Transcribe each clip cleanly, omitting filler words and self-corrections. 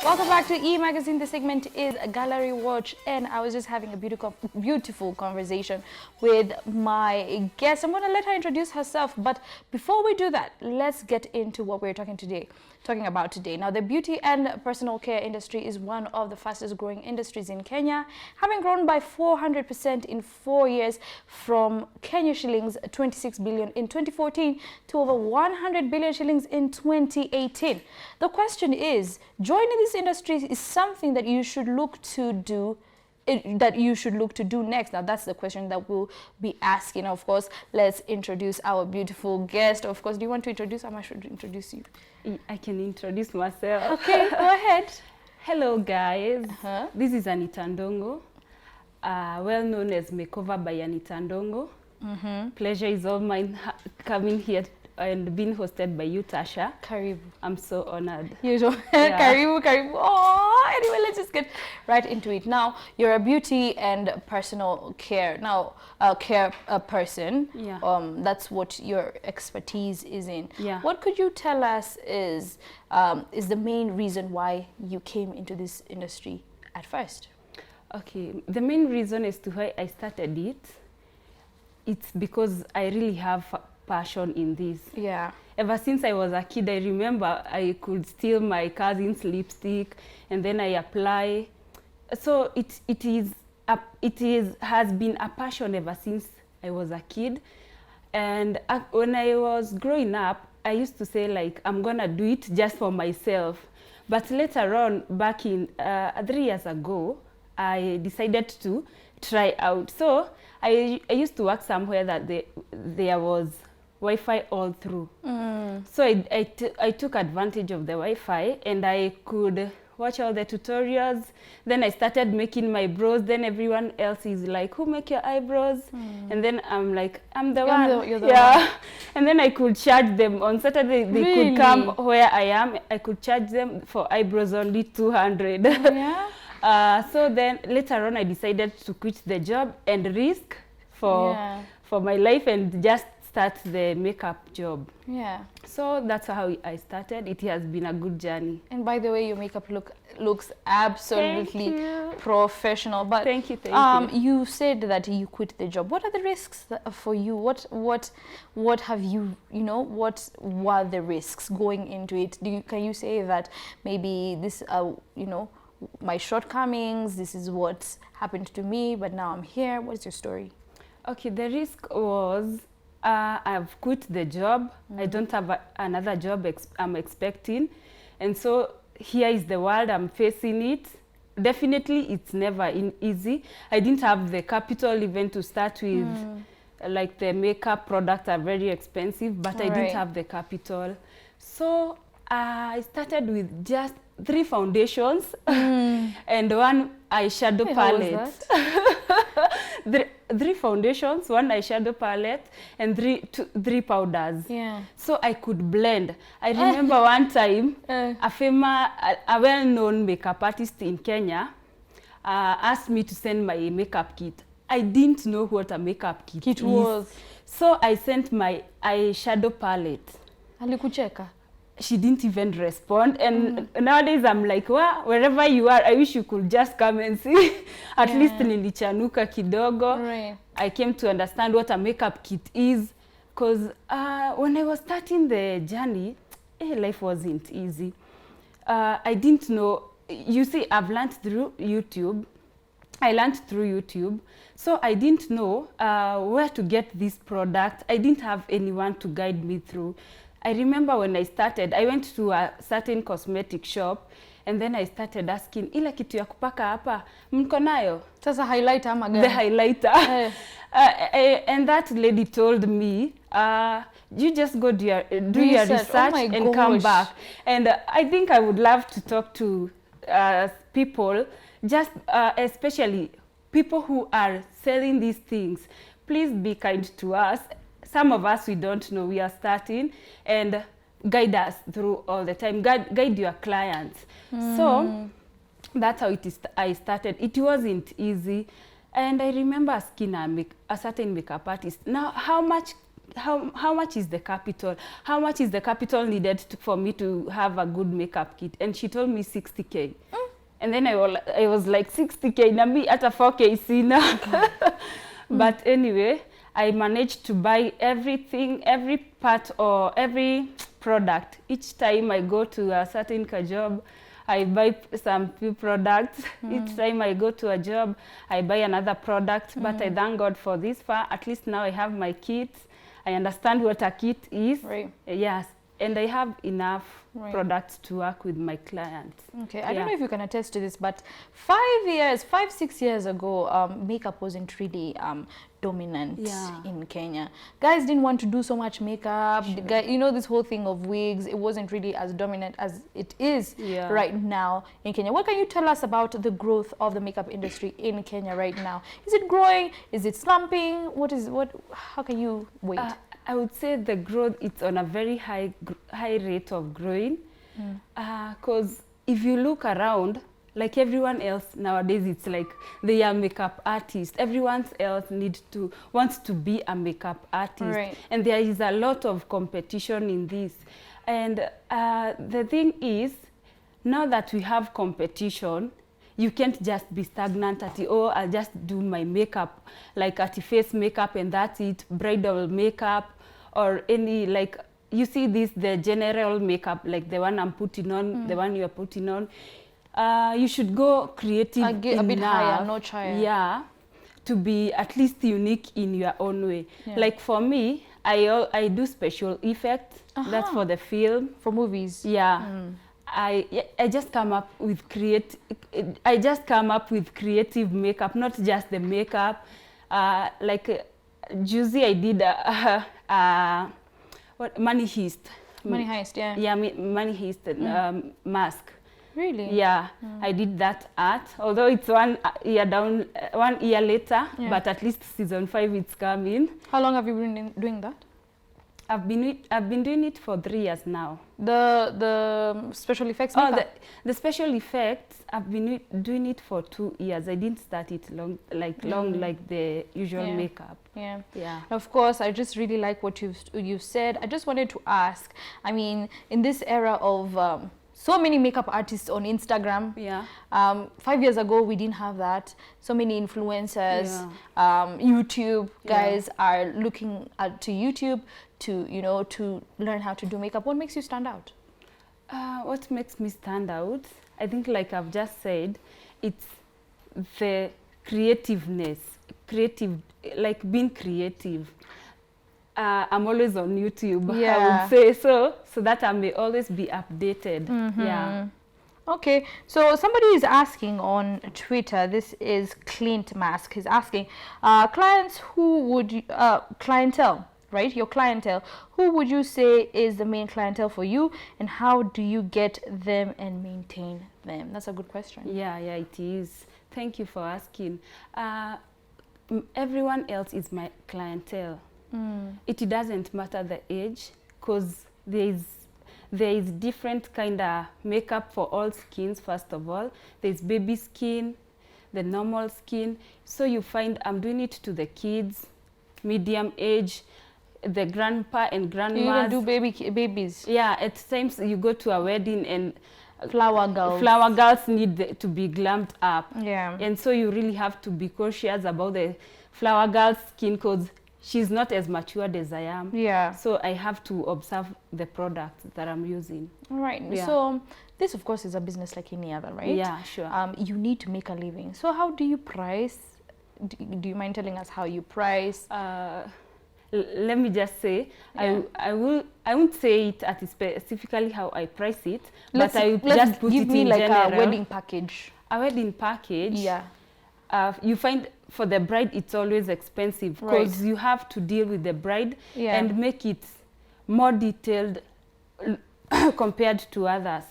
Welcome back to E Magazine. The segment is a Gallery Watch, and I was just having a beautiful conversation with my guest. I'm going to let her introduce herself, but before we do that, let's get into what we're talking about today. Now, the beauty and personal care industry is one of the fastest growing industries in Kenya, having grown by 400% in 4 years, from Kenya shillings 26 billion in 2014 to over 100 billion shillings in 2018. The question is, joining this industry is something that you should look to do next. Now, that's the question that we'll be asking. Of course, let's introduce our beautiful guest. Of course, do you want to introduce, or I should introduce you? I can introduce myself. Okay, go ahead. Hello, guys. This is Anita Ndongo, well known as Makeover by Anita Ndongo. Pleasure is all mine coming here and being hosted by you, Tasha. Karibu. I'm so honored. Yeah. Karibu. Oh, anyway, let's just get right into it. Now, you're a beauty and personal care person. Yeah. That's what your expertise is in. Yeah. What could you tell us is the main reason why you came into this industry at first? Okay, the main reason as to why I started it's because I really have passion in this. Yeah. Ever since I was a kid, I remember I could steal my cousin's lipstick and then I apply. So it has been a passion ever since I was a kid. And when I was growing up, I used to say, like, I'm gonna do it just for myself. But later on, back in 3 years ago, I decided to try out. So I used to work somewhere that there was Wi-Fi all through. So I took advantage of the Wi-Fi and I could watch all the tutorials. Then I started making my brows. Then everyone else is like, who make your eyebrows? And then I'm like, I'm the one. You're the one. And then I could charge them. On Saturday, they could come where I am. I could charge them for eyebrows only 200. Yeah. So then later on, I decided to quit the job and risk for my life and just start the makeup job. Yeah. So that's how I started. It has been a good journey. And by the way, your makeup looks absolutely professional. But thank you. You said that you quit the job. What are the risks for you? What have you, what were the risks going into it? Can you say that maybe this, my shortcomings, this is what happened to me, but now I'm here? What's your story? Okay, the risk was I've quit the job. I don't have another job I'm expecting. And so here is the world, I'm facing it. Definitely, it's never easy. I didn't have the capital even to start with. Like, the makeup products are very expensive, but I didn't have the capital. So I started with just 3 foundations and 1 eyeshadow palette. 3 foundations, 1 eyeshadow palette, and 3 powders. Yeah. So I could blend. I remember one time, a well-known makeup artist in Kenya asked me to send my makeup kit. I didn't know what a makeup kit was. So I sent my eyeshadow palette. Alikucheka? She didn't even respond, and nowadays I'm like, well, wherever you are, I wish you could just come and see. At least nilichanuka kidogo. Right. I came to understand what a makeup kit is, because when I was starting the journey, life wasn't easy. I didn't know. You see, I've learned through YouTube. So I didn't know where to get this product. I didn't have anyone to guide me through. I remember when I started, I went to a certain cosmetic shop and then I started asking, ila kitu ya kupaka hapa, mko nayo? Sasa highlighter ama gani? The highlighter. And that lady told me, you just go do your research and come back. And I think I would love to talk to people, just especially people who are selling these things. Please be kind to us. Some of us, we don't know, we are starting, and guide us through all the time. Guide your clients. So that's how I started. It wasn't easy. And I remember asking a certain makeup artist, now how much how much is the capital? How much is the capital needed for me to have a good makeup kit? And she told me 60K. And then I was like, 60K, na me at a 4K sina. But anyway, I managed to buy everything, every part or every product. Each time I go to a certain job, I buy some few products. Each time I go to a job, I buy another product. But I thank God for this far. At least now I have my kit. I understand what a kit is. Right. Yes. And I have enough products to work with my clients. Okay, I don't know if you can attest to this, but 6 years ago, makeup wasn't really dominant in Kenya. Guys didn't want to do so much makeup. Sure. You know, this whole thing of wigs, it wasn't really as dominant as it is right now in Kenya. What can you tell us about the growth of the makeup industry in Kenya right now? Is it growing? Is it slumping? How can you wait? I would say the growth, it's on a very high rate of growing. Because if you look around, like everyone else nowadays, it's like they are makeup artists. Everyone else wants to be a makeup artist. Right. And there is a lot of competition in this. And the thing is, now that we have competition, you can't just be stagnant at it. Oh, I'll just do my makeup, like at face makeup and that's it, bridal makeup, or any, like, you see this, the general makeup, like the one I'm putting on, the one you're putting on. You should go creative a bit higher, notch higher. Yeah, to be at least unique in your own way. Yeah. Like for me, I do special effects. That's for the film. For movies. Yeah. I just come up with creative makeup, not just the makeup. Like Juicy, I did money heist. Money heist, yeah. Yeah, money heist mask. Really? Yeah, I did that art. Although it's 1 year later, but at least season 5 it's coming. How long have you been doing that? I've been doing it for 3 years now. The special effects makeup? Oh, the special effects, I've been doing it for 2 years. I didn't start it long like the usual makeup. Yeah. Yeah. Of course, I just really like what you've said. I just wanted to ask, I mean, in this era of so many makeup artists on Instagram. Yeah. 5 years ago, we didn't have that. So many influencers, YouTube guys are looking to YouTube to learn how to do makeup. What makes you stand out? What makes me stand out? I think, like I've just said, it's the creativeness, like being creative. I'm always on YouTube, I would say, so that I may always be updated. Yeah. Okay, so somebody is asking on Twitter, this is Clint Mask, he's asking, clientele, right? Your clientele, who would you say is the main clientele for you, and how do you get them and maintain them? That's a good question. Yeah, it is. Thank you for asking. Everyone else is my clientele. It doesn't matter the age, because there is different kind of makeup for all skins. First of all, there's baby skin, the normal skin. So you find I'm doing it to the kids, medium age, the grandpa and grandmas. You even do babies. Yeah, at times you go to a wedding and flower girls need to be glammed up. Yeah. And so you really have to be cautious about the flower girl's skin, because she's not as matured as I am. Yeah. So I have to observe the product that I'm using. All right. Yeah. So this, of course, is a business like any other, right? Yeah, sure. You need to make a living. So how do you price? Do you mind telling us how you price? Let me just say, I won't say it at specifically how I price it, but I will just put it in general. Give me like a wedding package. A wedding package. Yeah. You find for the bride it's always expensive, because you have to deal with the bride and make it more detailed compared to others.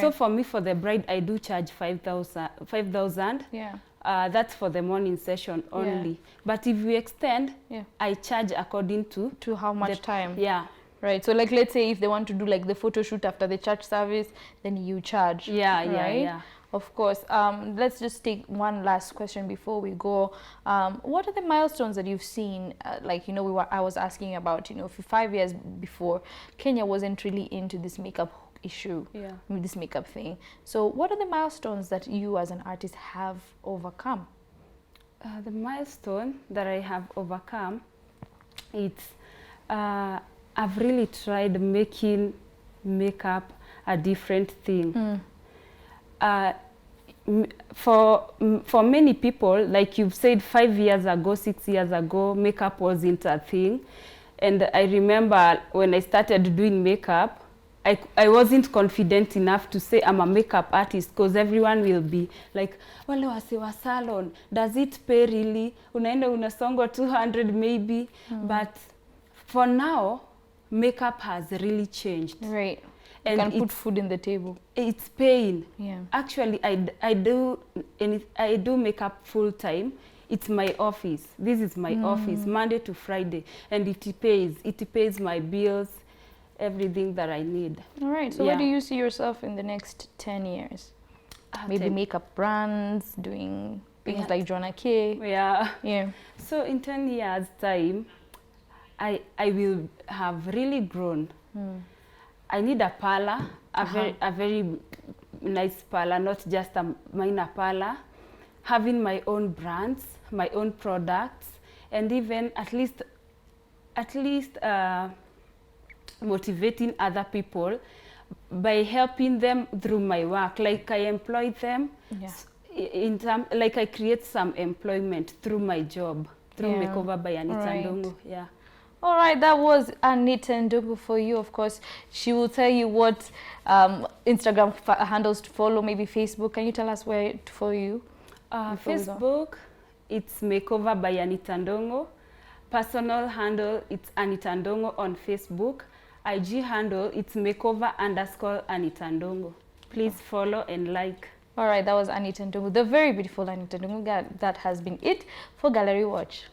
So for me, for the bride, I do charge 5,000. Yeah. That's for the morning session only. But if we extend, I charge according to how much time. Yeah. Right. So like, let's say if they want to do like the photo shoot after the church service, then you charge. Yeah. Of course. Let's just take one last question before we go. What are the milestones that you've seen? Like, you know, I was asking about, you know, for 5 years before, Kenya wasn't really into this makeup issue, Yeah. this makeup thing. So what are the milestones that you as an artist have overcome? The milestone that I have overcome, it's I've really tried making makeup a different thing. For many people, like you've said, 5 years ago, 6 years ago, makeup wasn't a thing. And I remember when I started doing makeup, I wasn't confident enough to say I'm a makeup artist, because everyone will be like, wale wase wa salon, does it pay really? Unaenda unasongwa 200 maybe. But for now, makeup has really changed. Right. And you can put food in the table. It's paying. Yeah. Actually, I do makeup full time. It's my office. This is my office, Monday to Friday, and it pays. It pays my bills, everything that I need. All right. So where do you see yourself in the next 10 years? Maybe makeup brands, doing things like Joanna K. Yeah. Yeah. So in 10 years' time, I will have really grown. I need a parlor, a very nice parlor, not just a minor parlor. Having my own brands, my own products, and even at least motivating other people by helping them through my work. Like I employ them, like I create some employment through my job, through Makeover by Anita Ndongo. Yeah. All right, that was Anita Ndongo for you. Of course, she will tell you what Instagram handles to follow, maybe Facebook. Can you tell us where to follow you? Facebook, it's Makeover by Anita Ndongo. Personal handle, it's Anita Ndongo on Facebook. IG handle, it's makeover_Anita Ndongo. Please follow and like. All right, that was Anita Ndongo, the very beautiful Anita Ndongo. That has been it for Gallery Watch.